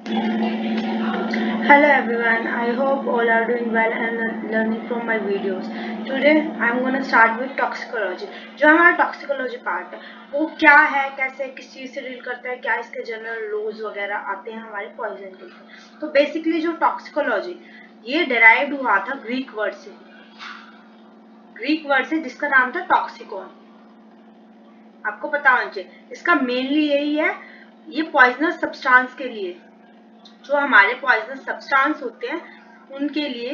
Hello everyone, I hope all are doing well and learning from my videos. Today I am going to start with toxicology. जो हमारा toxicology part है वो क्या है, कैसे किस चीज़ से डील करता है, क्या इसके जनरल लॉज वगैरह आते हैं हमारे पॉइजन के ऊपर। तो बेसिकली जो टॉक्सिकोलॉजी ये डिराइव्ड हुआ था ग्रीक वर्ड से जिसका नाम था टॉक्सिकॉन। आपको पता होना चाहिए इसका मेनली यही है, ये पॉइजनस सब्सटेंस के लिए, जो हमारे पॉइजनस सब्सटेंस होते हैं उनके लिए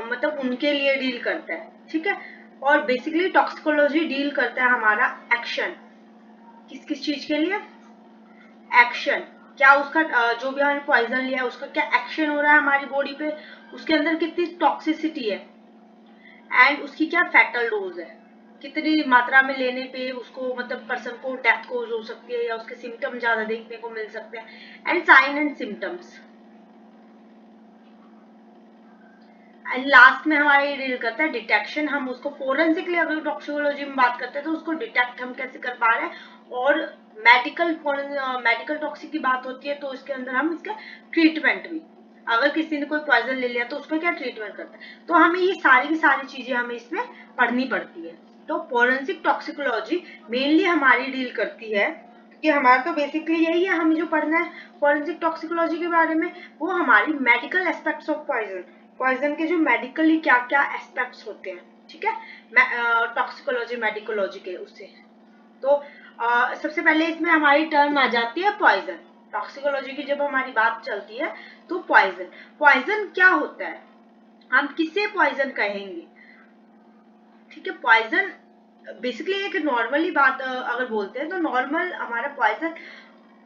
मतलब उनके लिए डील करता है, ठीक है। और बेसिकली टॉक्सिकोलॉजी डील करता है हमारा एक्शन, किस किस चीज के लिए, एक्शन, क्या उसका जो भी हमने पॉइजन लिया है उसका क्या एक्शन हो रहा है हमारी बॉडी पे, उसके अंदर कितनी टॉक्सिसिटी है एंड उसकी क्या फैटल डोज है, कितनी मात्रा में लेने पे उसको मतलब पर्सन को डेथ कोज हो सकती है या उसके सिम्टम ज्यादा देखने को मिल सकते हैं, and sign and symptoms. And last में हमारा ये डील करता है डिटेक्शन, हम उसको फोरेंसिकली अगर टॉक्सिकोलॉजी में बात करते हैं तो उसको डिटेक्ट हम कैसे कर पा रहे हैं। और मेडिकल टॉक्सिक की बात होती है तो इसके अंदर हम इसका ट्रीटमेंट भी, अगर किसी ने कोई पॉइजन ले लिया तो उसका क्या ट्रीटमेंट करता है, तो हमें ये सारी की सारी चीजें हमें इसमें पढ़नी पड़ती है। तो फोरेंसिक टॉक्सिकोलॉजी मेनली हमारी डील करती है कि हमारा तो बेसिकली यही है, हमें जो पढ़ना है फॉरेंसिक टॉक्सिकोलॉजी के बारे में वो हमारी medical aspects of poison, poison के जो मेडिकली क्या क्या एस्पेक्ट्स होते हैं, ठीक है, टॉक्सिकोलॉजी मेडिकोलॉजी के उससे। तो सबसे पहले इसमें हमारी टर्म आ जाती है पॉइजन। टॉक्सिकोलॉजी की जब हमारी बात चलती है तो पॉइजन, पॉइजन क्या होता है, हम किसे पॉइजन कहेंगे, ठीक है। पॉइजन बेसिकली एक नॉर्मली बात अगर बोलते हैं तो नॉर्मल हमारा पॉइजन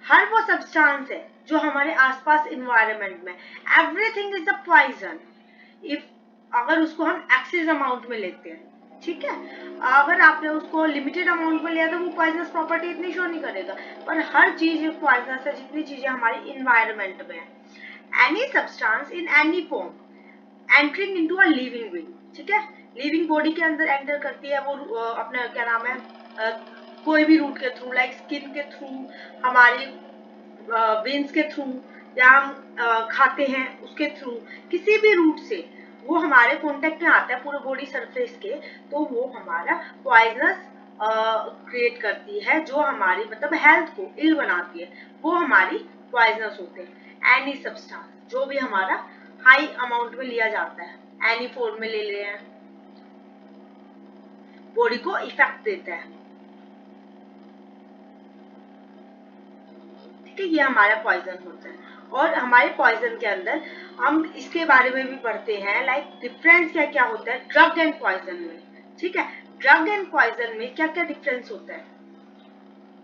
हर वो सब्सटेंस है जो हमारे आसपास इन्वायरमेंट में, everything is the poison if, अगर उसको हम एक्सेस अमाउंट में लेते हैं, ठीक है। अगर आपने उसको लिमिटेड अमाउंट में लिया तो वो पॉइजनस प्रॉपर्टी इतनी शो नहीं करेगा, पर हर चीज पॉइजनस है जितनी चीजें हमारी इन्वायरमेंट में है। Any substance in any form entering into a living being, ठीक है, लिविंग बॉडी के अंदर एंटर करती है वो अपना क्या नाम है, कोई भी रूट के थ्रू, लाइक स्किन के थ्रू, हमारी वेन्स के थ्रू, या हम खाते हैं उसके थ्रू, किसी भी रूट से वो हमारे कांटेक्ट में आता है पूरे बॉडी सरफेस के, तो वो हमारा पॉइजनस क्रिएट करती है, जो हमारी मतलब हेल्थ को इल बनाती है, वो हमारी पॉइजनस होते हैं। एनी सब्सटेंस जो भी हमारा हाई अमाउंट में लिया जाता है, एनी फॉर्म में ले रहे हैं, बॉडी को इफेक्ट देता है, ठीक है, ये हमारा पॉइजन होता है। और हमारे पॉइजन के अंदर हम इसके बारे में भी पढ़ते हैं, लाइक डिफरेंस क्या क्या होता है ड्रग एंड पॉइजन में, ठीक है। ड्रग एंड पॉइजन में क्या क्या डिफरेंस होता है,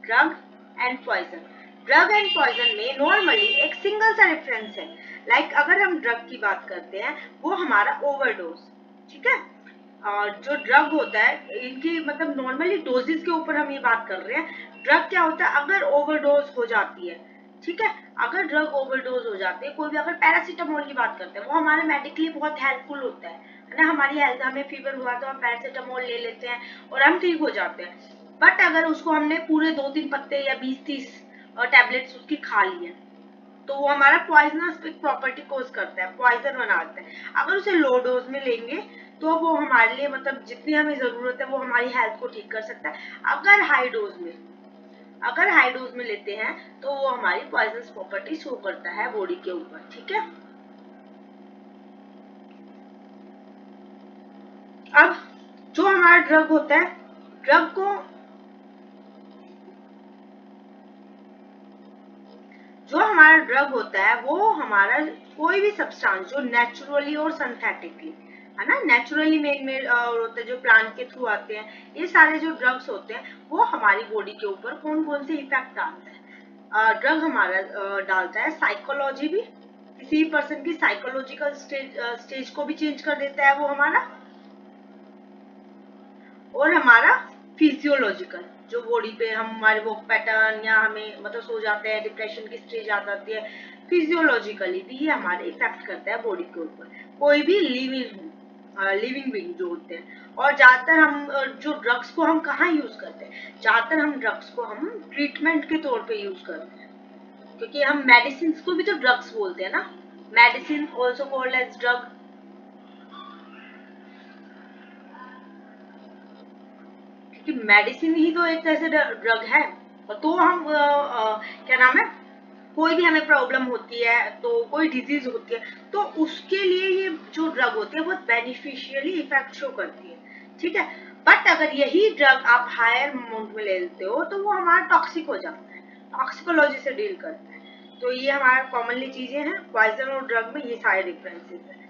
drug and poison, drug and poison में नॉर्मली एक सिंगल सा डिफरेंस है, लाइक अगर हम ड्रग की बात करते हैं वो हमारा ओवरडोज, ठीक है। और जो ड्रग होता है इनकी मतलब नॉर्मली डोजेस के ऊपर हम ये बात कर रहे हैं, ड्रग क्या होता है अगर ओवरडोज हो जाती है, ठीक है, अगर ड्रग ओवरडोज हो जाती है, कोई भी, अगर पैरासीटामोल की बात करते हैं वो हमारे मेडिकली बहुत हेल्पफुल होता है ना, हमारी हेल्थ, हमें फीवर हुआ तो हम पैरासीटामोल ले लेते हैं और हम ठीक हो जाते हैं। बट अगर उसको हमने पूरे 2-3 पत्ते या 20-30 टैबलेट्स उसकी खा ली है तो वो हमारा पॉइजनस प्रॉपर्टी कोज करता है, पॉइजन बनाता है। अगर उसे लो डोज में लेंगे तो वो हमारे लिए मतलब जितनी हमें जरूरत है वो हमारी हेल्थ को ठीक कर सकता है। अगर हाई डोज में लेते हैं तो वो हमारी पॉइजनस प्रॉपर्टी शो करता है बॉडी के ऊपर, ठीक है। अब जो हमारा ड्रग होता है, ड्रग को, जो हमारा ड्रग होता है वो हमारा कोई भी सब्सटेंस जो नेचुरली और सिंथेटिकली, है ना, नेचुरली मेड होता है, जो प्लांट के थ्रू आते हैं, ये सारे जो ड्रग्स होते हैं वो हमारी बॉडी के ऊपर कौन कौन से इफेक्ट डालता है। ड्रग हमारा डालता है साइकोलॉजी भी, किसी पर्सन की साइकोलॉजिकल स्टेज को भी चेंज कर देता है वो हमारा, और हमारा फिजियोलॉजिकल, जो बॉडी पे हम हमारे वो पैटर्न या हमें मतलब सो जाते हैं, डिप्रेशन की स्टेज आ जाती है, फिजियोलॉजिकली भी ये हमारे इफेक्ट करता है बॉडी के ऊपर, कोई भी लिविंग बीइंग जो होते हैं। और ज्यादातर हम जो ड्रग्स को हम कहाँ यूज करते हैं, ज्यादातर हम ड्रग्स को हम ट्रीटमेंट के तौर पे यूज करते हैं, क्योंकि हम मेडिसिन को भी तो ड्रग्स बोलते हैं ना, medicine also called as drug. क्योंकि मेडिसिन ही तो एक तरह से ड्रग है। तो हम क्या नाम है, कोई भी हमें प्रॉब्लम होती है, तो कोई डिजीज होती है, तो उसके लिए ये जो ड्रग होती है बहुत बेनिफिशियली इफेक्ट शो करती है, ठीक है। बट अगर यही ड्रग आप हायर अमाउंट में ले लेते हो तो वो हमारा टॉक्सिक हो जाता है, टॉक्सिकोलॉजी से डील करता है। तो ये हमारा कॉमनली चीजें हैं पॉइजन और ड्रग में, ये सारे डिफरेंसेस हैं।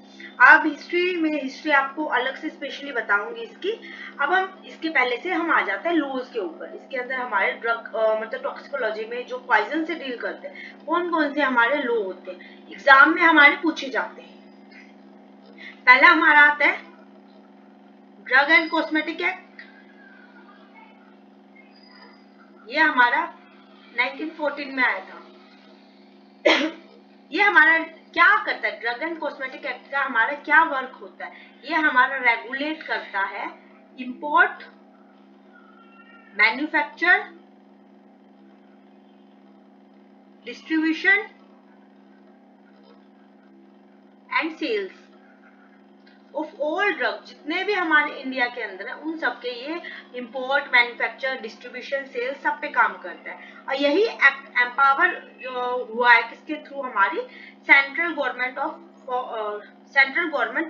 अब हिस्ट्री आपको अलग से स्पेशली बताऊंगी इसकी। अब हम इसके पहले से हम आ जाते हैं लॉज के ऊपर। इसके अंदर हमारे ड्रग मतलब टॉक्सिकोलॉजी में जो पॉइजन से डील करते हैं कौन कौन से हमारे लॉ होते हैं, एग्जाम में हमारे पूछे जाते हैं। पहला हमारा आता है ड्रग एंड कॉस्मेटिक एक्ट। ये हमारा 1914 में आया था। ये हमारा क्या करता है, ड्रग एंड कॉस्मेटिक एक्ट का हमारा क्या वर्क होता है, ये हमारा रेगुलेट करता है import, manufacture, distribution and sales of all drug. जितने भी हमारे इंडिया के अंदर है उन सबके ये इंपोर्ट, मैन्युफैक्चर, डिस्ट्रीब्यूशन, सेल्स सब पे काम करता है। और यही एक्ट एम्पावर हुआ है किसके थ्रू, हमारी central government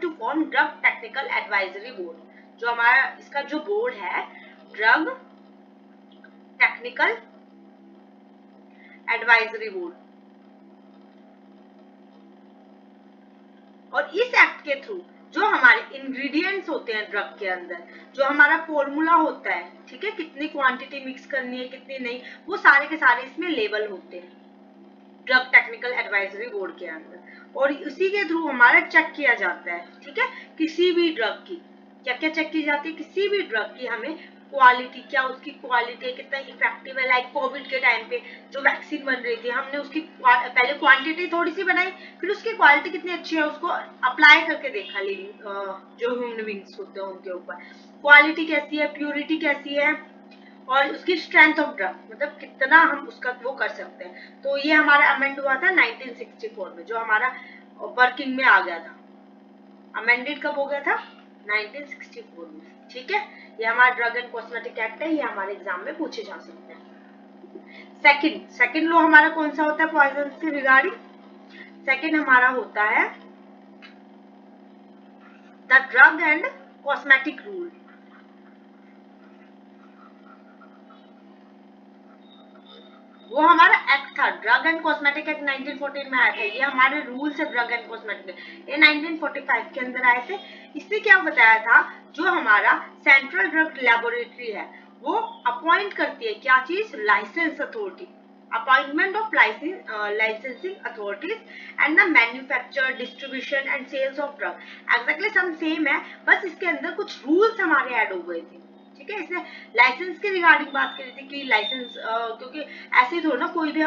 to form drug technical advisory board. जो हमारा इसका जो बोर्ड है ड्रग टेक्निकल एडवाइजरी बोर्ड, और इस एक्ट के थ्रू जो हमारे इंग्रेडिएंट्स होते हैं ड्रग के अंदर, जो हमारा फॉर्मूला होता है, ठीक है, कितनी क्वांटिटी मिक्स करनी है कितनी नहीं, वो सारे के सारे इसमें लेबल होते हैं ड्रग टेक्निकल एडवाइजरी बोर्ड के अंदर। और उसी के थ्रू हमारा चेक किया जाता है, ठीक है, किसी भी ड्रग की क्या क्या चेक की जाती है, किसी भी ड्रग की हमें क्वालिटी, क्या उसकी क्वालिटी है, कितना इफेक्टिव है। लाइक कोविड के टाइम पे जो वैक्सीन बन रही थी, हमने उसकी पहले क्वांटिटी थोड़ी सी बनाई, फिर उसकी क्वालिटी कितनी अच्छी है उसको अप्लाई करके देखा जो ह्यूमन बींग्स होते हैं उनके ऊपर, क्वालिटी कैसी है, प्योरिटी कैसी है, और उसकी स्ट्रेंथ ऑफ ड्रग, मतलब कितना हम उसका वो कर सकते हैं। तो ये हमारा अमेंड हुआ था 1964 में, जो हमारा वर्किंग में आ गया था। अमेंडेड कब हो गया था, 1964 में, ठीक है। ये हमारा ड्रग एंड कॉस्मेटिक एक्ट है, ये हमारे एग्जाम में पूछे जा सकते हैं। सेकंड लॉ हमारा कौन सा होता है पॉइजन से रिगार्डिंग, सेकंड हमारा होता है the drug and cosmetic rule. वो हमारा एक्ट था, ड्रग एंड कॉस्मेटिक एक्ट 1914 में आया था। ये हमारे रूल्स है ड्रग एंड कॉस्मेटिक, ये 1945 के अंदर आए थे। इसने क्या बताया था, जो हमारा सेंट्रल ड्रग लेबोरेटरी है वो अपॉइंट करती है क्या चीज, license authority, appointment of licensing authorities and the manufacture, distribution and sales of drug। Exactly सब सेम है, बस इसके अंदर कुछ रूल्स हमारे ऐड हो गए थे, ठीक है। इसने लाइसेंस के रिगार्डिंग बात करी थी कि लाइसेंस, क्योंकि ऐसे ही थोड़ा ना कोई भी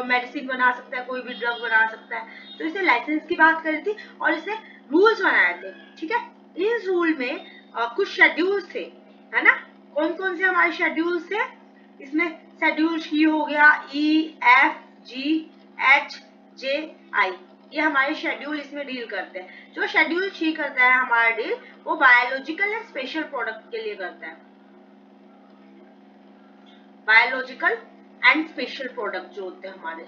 मेडिसिन बना सकता है, कोई भी ड्रग बना सकता है, तो इसने लाइसेंस की बात करी थी और इसने रूल्स बनाए थे, ठीक है। इस रूल में कुछ शेड्यूल्स थे, है ना। कौन कौन से हमारे शेड्यूल्स थे इसमें, शेड्यूल सी हो गया, E F G H J आई, ये हमारे शेड्यूल इसमें डील करते हैं। जो शेड्यूल सी करता है हमारा डील, वो बायोलॉजिकल एंड स्पेशल प्रोडक्ट के लिए करता है, बायोलॉजिकल एंड स्पेशल प्रोडक्ट जो होते हैं हमारे।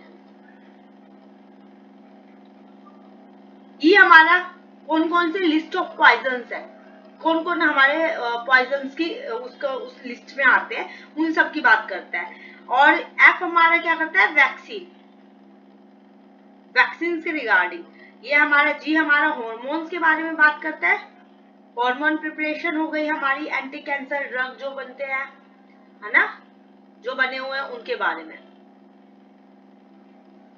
ये हमारा कौन कौन से लिस्ट ऑफ पॉइजन्स है, कौन कौन हमारे पॉइजन्स की उसका उस लिस्ट में आते हैं, उन सब की बात करता है। और एफ हमारा क्या करता है, वैक्सीन, वैक्सीन के रिगार्डिंग। ये हमारा जी हमारा हॉर्मोन्स के बारे में बात करता है, हॉर्मोन प्रिपरेशन हो गई हमारी, एंटी कैंसर ड्रग जो बनते हैं, है ना, जो बने हुए हैं उनके बारे में।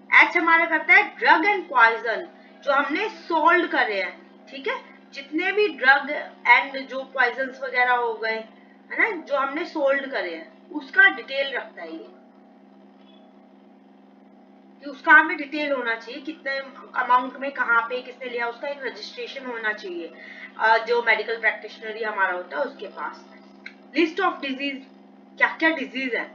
एच हमारा करता है ड्रग एंड पॉइजन, जो हमने सोल्ड करे हैं, ठीक है, जितने भी ड्रग एंड जो पॉइजन वगैरह हो गए, है ना, जो हमने सोल्ड करे हैं उसका डिटेल रखता है ये, कि उसका हमें डिटेल होना चाहिए, कितने अमाउंट में कहाँ पे किसने लिया, उसका एक रजिस्ट्रेशन होना चाहिए, जो मेडिकल प्रैक्टिशनर हमारा होता है उसके पास। लिस्ट ऑफ डिजीज, क्या क्या डिजीज है,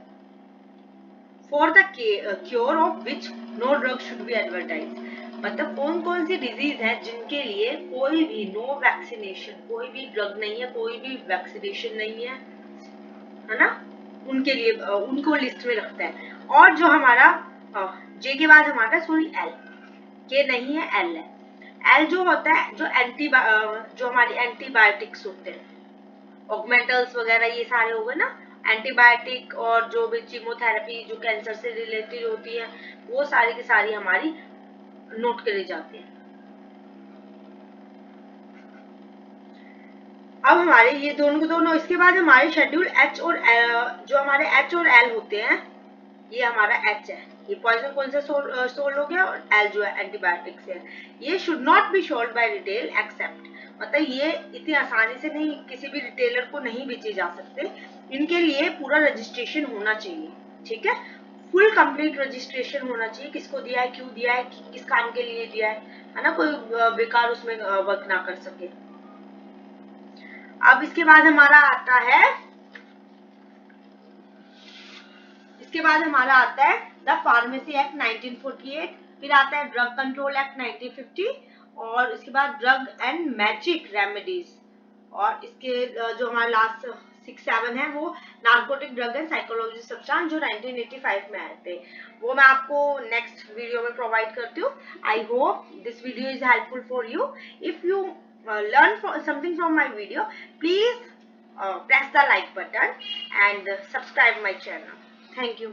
for the cure of which no drug should be advertise. मतलब कौन कौन सी डिजीज है जिनके लिए कोई भी नो वैक्सीनेशन, कोई भी ड्रग नहीं है, कोई भी वैक्सीनेशन नहीं है ना, उनके लिए उनको लिस्ट में रखता है। और जो हमारा जे के बाद हमारा सॉरी एल, के नहीं है एल है। एल जो होता है जो जो हमारी एंटीबायोटिक्स होते हैं, ऑगमेंटल्स वगैरह ये सारे हो गए ना एंटीबायोटिक, और जो भी कीमोथेरेपी जो कैंसर से रिलेटेड होती है वो सारी की सारी हमारी नोट करी जाती है। अब हमारे ये दोनों को दोनों, इसके बाद हमारे शेड्यूल एच और जो हमारे एच और एल होते हैं, ये हमारा एच है, ये पॉइजन कौन सा सोल्ड हो गया, और एल जो है एंटीबायोटिक्स है। ये should not be sold by retail except, मतलब ये इतनी आसानी से नहीं, किसी भी रिटेलर को नहीं बेचे जा सकते, इनके लिए पूरा रजिस्ट्रेशन होना चाहिए, ठीक है, फुल कंप्लीट रजिस्ट्रेशन होना चाहिए, किसको दिया है, क्यों दिया है, किस काम के लिए दिया है ना, कोई बेकार उसमें वर्क ना कर सके। अब इसके बाद हमारा आता है, इसके बाद हमारा आता है द फार्मेसी एक्ट 1948, फिर आता है ड्रग कंट्रोल एक्ट 1950, और इसके बाद ड्रग एंड मैजिक रेमेडीज, और इसके जो हमारा लास्ट 6-7 है वो narcotic drug and psychology substance जो 1985 में आए थे, वो मैं आपको नेक्स्ट वीडियो में प्रोवाइड करती हूँ। I hope this video is helpful for you. If you learn something from my video, please press the like button and subscribe my channel. Thank you.